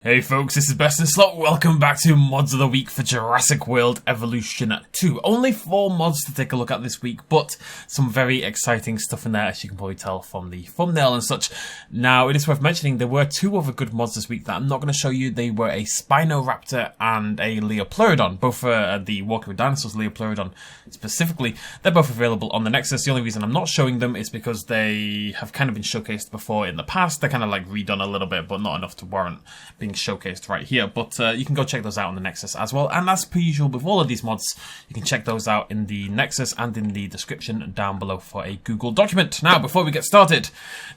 Hey folks, this is BestInSlot. Welcome back to Mods of the Week for Jurassic World Evolution 2. Only 4 mods to take a look at this week, but some very exciting stuff in there, as you can probably tell from the thumbnail and such. Now, it is worth mentioning there were 2 other good mods this week that I'm not going to show you. They were a Spinoraptor and a Leopleurodon, both for the Walking with Dinosaurs Leopleurodon specifically. They're both available on the Nexus. The only reason I'm not showing them is because they have kind of been showcased before in the past. They're kind of like redone a little bit, but not enough to warrant being showcased right here, but you can go check those out on the Nexus as well. And as per usual with all of these mods, you can check those out in the Nexus and in the description down below for a Google document. Now, before we get started,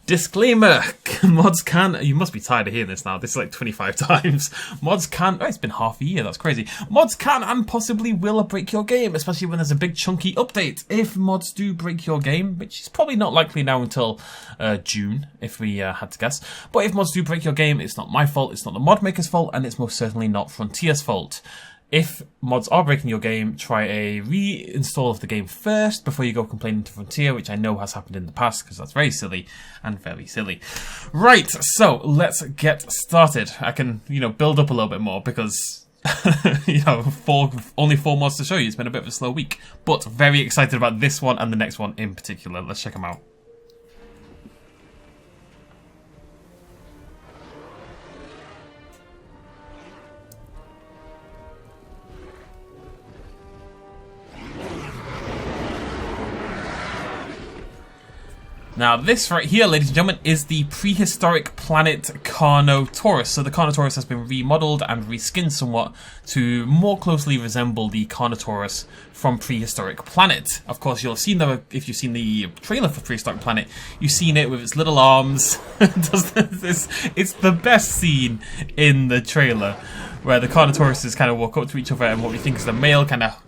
disclaimer: mods can, you must be tired of hearing this now, this is like 25 times, mods can, oh, it's been half a year, that's crazy, mods can and possibly will break your game, especially when there's a big chunky update. If mods do break your game, which is probably not likely now until June, if we had to guess, but if mods do break your game, it's not my fault, it's not the mod maker's fault, and it's most certainly not Frontier's fault. If mods are breaking your game, try a reinstall of the game first before you go complaining to Frontier, which I know has happened in the past, because that's very silly and very silly. Right, so let's get started. I can, build up a little bit more because, only 4 mods to show you. It's been a bit of a slow week, but very excited about this one and the next one in particular. Let's check them out. Now, this right here, ladies and gentlemen, is the Prehistoric Planet Carnotaurus. So the Carnotaurus has been remodeled and reskinned somewhat to more closely resemble the Carnotaurus from Prehistoric Planet. Of course, you'll have seen them if you've seen the trailer for Prehistoric Planet. You've seen it with its little arms. It's the best scene in the trailer, where the Carnotauruses kind of walk up to each other, and what we think is the male kind of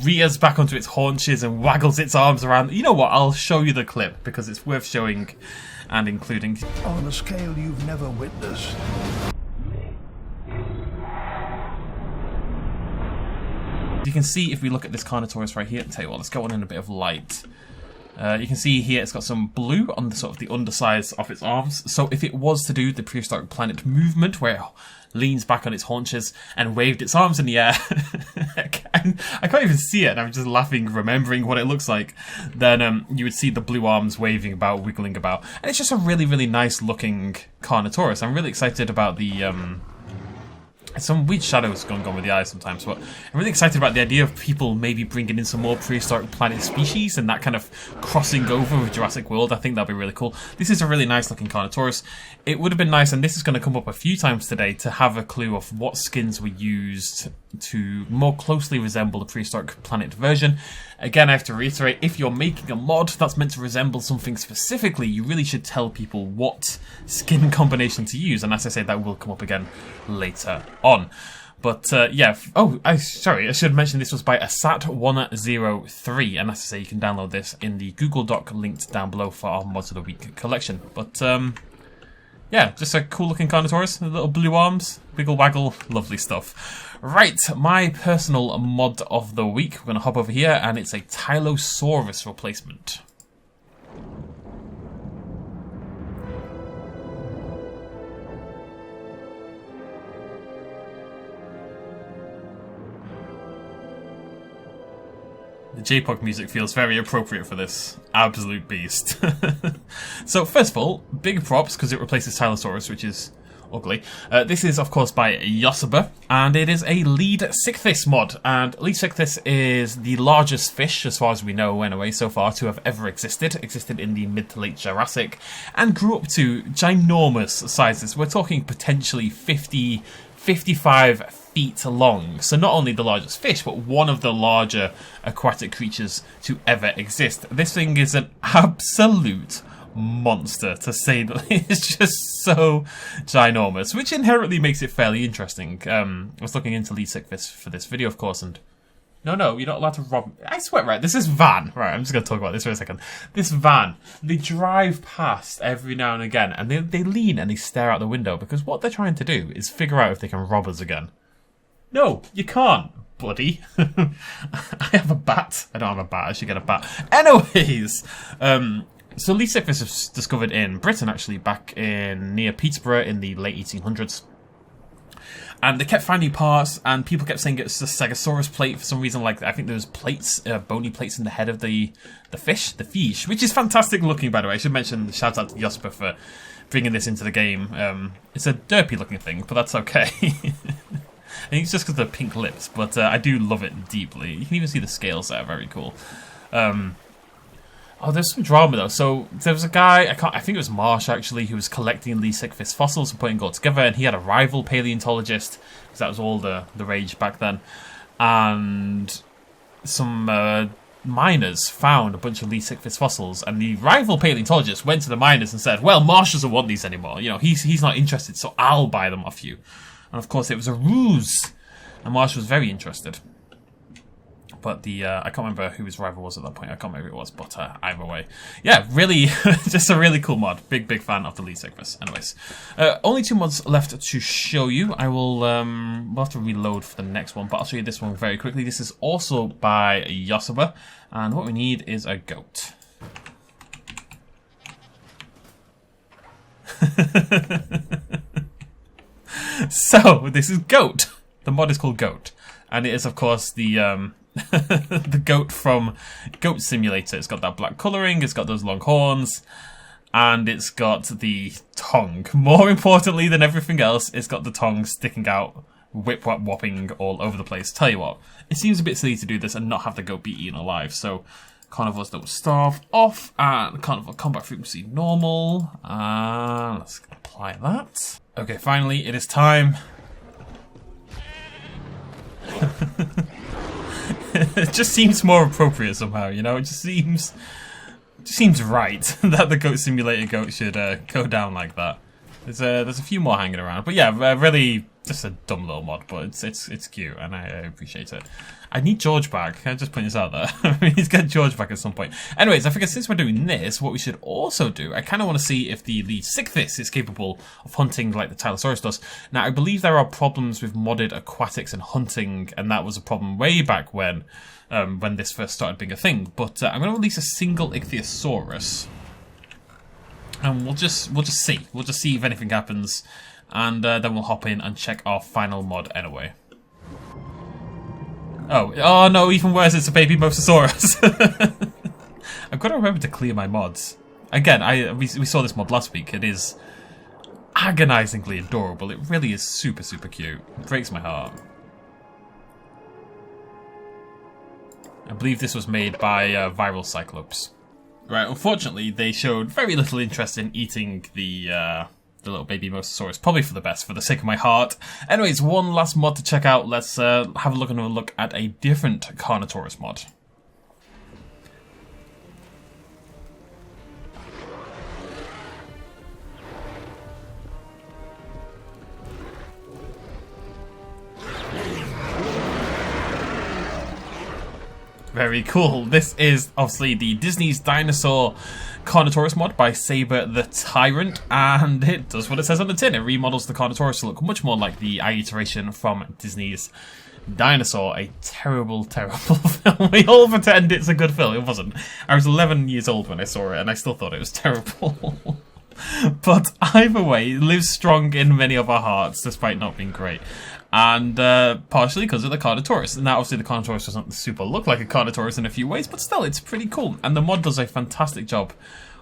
rears back onto its haunches and waggles its arms around. You know what, I'll show you the clip because it's worth showing and including. On a scale you've never witnessed. You can see if we look at this Carnotaurus right here, tell you what, let's go on in a bit of light. You can see here it's got some blue on the sort of the undersides of its arms. So if it was to do the Prehistoric Planet movement where it leans back on its haunches and waved its arms in the air, I can't even see it and I'm just laughing remembering what it looks like, then you would see the blue arms waving about, wiggling about. And it's just a really, really nice looking Carnotaurus. I'm really excited about the some weird shadows going on with the eyes sometimes, but I'm really excited about the idea of people maybe bringing in some more Prehistoric Planet species and that kind of crossing over with Jurassic World. I think that'd be really cool. This is a really nice looking Carnotaurus. It would have been nice, and this is going to come up a few times today, to have a clue of what skins were used to more closely resemble the Prehistoric Planet version. Again, I have to reiterate, if you're making a mod that's meant to resemble something specifically, you really should tell people what skin combination to use, and as I say, that will come up again later on. But yeah, sorry, I should mention this was by ASAT103, and as I say, you can download this in the Google Doc linked down below for our Mods of the Week collection. But yeah, just a cool looking Carnotaurus, little blue arms, wiggle waggle, lovely stuff. Right, my personal mod of the week, we're going to hop over here, and it's a Tylosaurus replacement. The JPOG music feels very appropriate for this absolute beast. So first of all, big props because it replaces Tylosaurus, which is ugly. This is of course by Yosoba, and it is a Lead-Sichthys mod. And Lead-Sichthys is the largest fish, as far as we know anyway so far, to have ever existed in the mid to late Jurassic, and grew up to ginormous sizes. We're talking potentially 55 feet long. So not only the largest fish, but one of the larger aquatic creatures to ever exist. This thing is an absolute monster, to say that it's just so ginormous, which inherently makes it fairly interesting. I was looking into Lead-Sichthys for this video, of course, and no, you're not allowed to rob. I swear, right, this is van. Right, I'm just going to talk about this for a second. This van, they drive past every now and again, and they lean and they stare out the window, because what they're trying to do is figure out if they can rob us again. No, you can't, buddy. I have a bat. I don't have a bat. I should get a bat. Anyways, So Lead-Sichthys was discovered in Britain, actually, back in near Peterborough in the late 1800s. And they kept finding parts, and people kept saying it's a Stegosaurus plate for some reason. Like, I think there was plates, bony plates in the head of the fish, the FEESH, which is fantastic looking, by the way. I should mention, shout out to Josper for bringing this into the game. It's a derpy looking thing, but that's okay. I think it's just because of the pink lips, but I do love it deeply. You can even see the scales there, very cool. Oh, there's some drama though. So there was a guy, I think it was Marsh actually, who was collecting these Sickfist fossils and putting it all together, and he had a rival paleontologist, because that was all the rage back then. And some miners found a bunch of Lee Sickfist fossils, and the rival paleontologist went to the miners and said, well, Marsh doesn't want these anymore. You know, he's not interested, so I'll buy them off you. And of course it was a ruse, and Marsh was very interested. But I can't remember who his rival was at that point. I can't remember who it was, but either way. Yeah, really, just a really cool mod. Big fan of the Lee Sickfist. Anyways, only 2 mods left to show you. I will, we'll have to reload for the next one, but I'll show you this one very quickly. This is also by Josper, and what we need is a goat. So, this is Goat. The mod is called Goat, and it is, of course, the the goat from Goat Simulator. It's got that black colouring, it's got those long horns, and it's got the tongue. More importantly than everything else, it's got the tongue sticking out, whip-whopping all over the place. Tell you what, it seems a bit silly to do this and not have the goat be eaten alive, so carnivores don't starve off, and carnivore combat frequency normal, and let's apply that. Okay, finally, it is time. It just seems more appropriate somehow, you know? It just seems right that the Goat Simulator goat should go down like that. There's a few more hanging around, but yeah, really just a dumb little mod, but it's cute and I appreciate it. I need George back. Can I just point this out there? I need to get George back at some point. Anyways, I figured since we're doing this, what we should also do, I kind of want to see if the Lee Sickfist is capable of hunting like the Tylosaurus does. Now, I believe there are problems with modded aquatics and hunting, and that was a problem way back when this first started being a thing. But I'm going to release a single Ichthyosaurus, and we'll just see. We'll just see if anything happens, and then we'll hop in and check our final mod anyway. Oh no, even worse, it's a baby Mosasaurus. I've got to remember to clear my mods. Again, we saw this mod last week. It is agonizingly adorable. It really is super cute. It breaks my heart. I believe this was made by Viral Cyclops. Right, unfortunately, they showed very little interest in eating the little baby Mosasaurus. Probably for the best, for the sake of my heart. Anyways, one last mod to check out. Let's have a look at a different Carnotaurus mod. Very cool. This is obviously the Disney's Dinosaur Carnotaurus mod by Saber the Tyrant, and it does what it says on the tin. It remodels the Carnotaurus to look much more like the iteration from Disney's Dinosaur. A terrible film. We all pretend it's a good film. It wasn't. I was 11 years old when I saw it, and I still thought it was terrible. But either way, it lives strong in many of our hearts, despite not being great. And partially because of the Carnotaurus. Now, obviously, the Carnotaurus doesn't super look like a Carnotaurus in a few ways, but still, it's pretty cool. And the mod does a fantastic job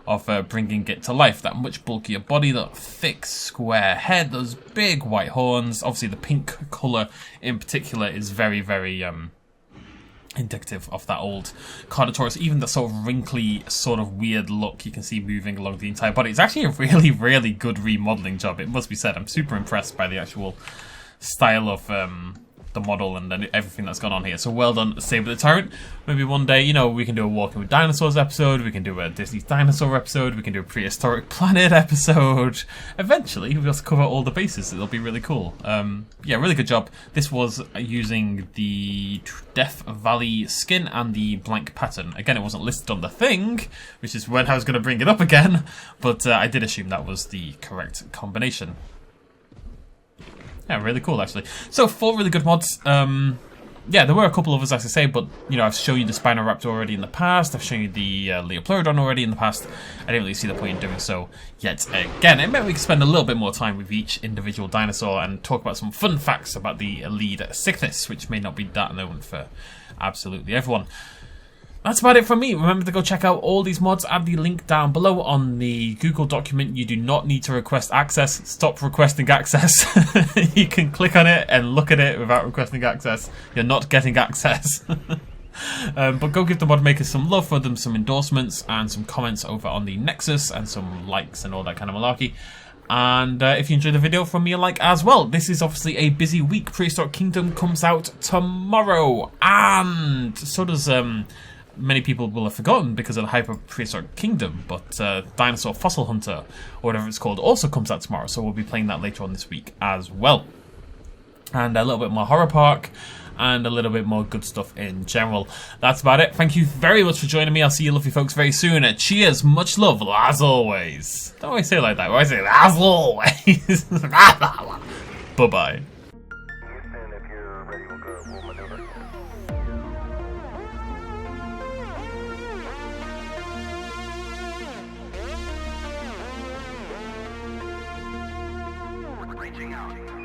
of bringing it to life. That much bulkier body, that thick, square head, those big white horns. Obviously, the pink colour in particular is very indicative of that old Carnotaurus. Even the sort of wrinkly, sort of weird look you can see moving along the entire body. It's actually a really good remodeling job, it must be said. I'm super impressed by the actual style of the model and then everything that's gone on here. So well done, Saber the Tyrant. Maybe one day, you know, we can do a Walking with Dinosaurs episode, we can do a Disney's Dinosaur episode, we can do a Prehistoric Planet episode. Eventually, we'll have to cover all the bases. It'll be really cool. Yeah, really good job. This was using the Death Valley skin and the blank pattern. Again, it wasn't listed on the thing, which is when I was going to bring it up again, but I did assume that was the correct combination. Yeah, really cool, actually. So, 4 really good mods. yeah, there were a couple of us, as I say, but, you know, I've shown you the Spinoraptor already in the past. I've shown you the Leopleurodon already in the past. I didn't really see the point in doing so yet again. It meant we could spend a little bit more time with each individual dinosaur and talk about some fun facts about the lead sickness, which may not be that known for absolutely everyone. That's about it from me. Remember to go check out all these mods at the link down below on the Google document. You do not need to request access. Stop requesting access. You can click on it and look at it without requesting access. You're not getting access. But go give the mod makers some love for them, some endorsements and some comments over on the Nexus and some likes and all that kind of malarkey. And if you enjoyed the video, from me a like as well. This is obviously a busy week. Prehistoric Kingdom comes out tomorrow, and so does many people will have forgotten because of the hype of Prehistoric Kingdom, but Dinosaur Fossil Hunter, or whatever it's called, also comes out tomorrow, so we'll be playing that later on this week as well. And a little bit more Horror Park, and a little bit more good stuff in general. That's about it. Thank you very much for joining me. I'll see you lovely folks very soon. Cheers, much love, as always. Don't always say it like that. I say as always. Bye-bye. Reaching out.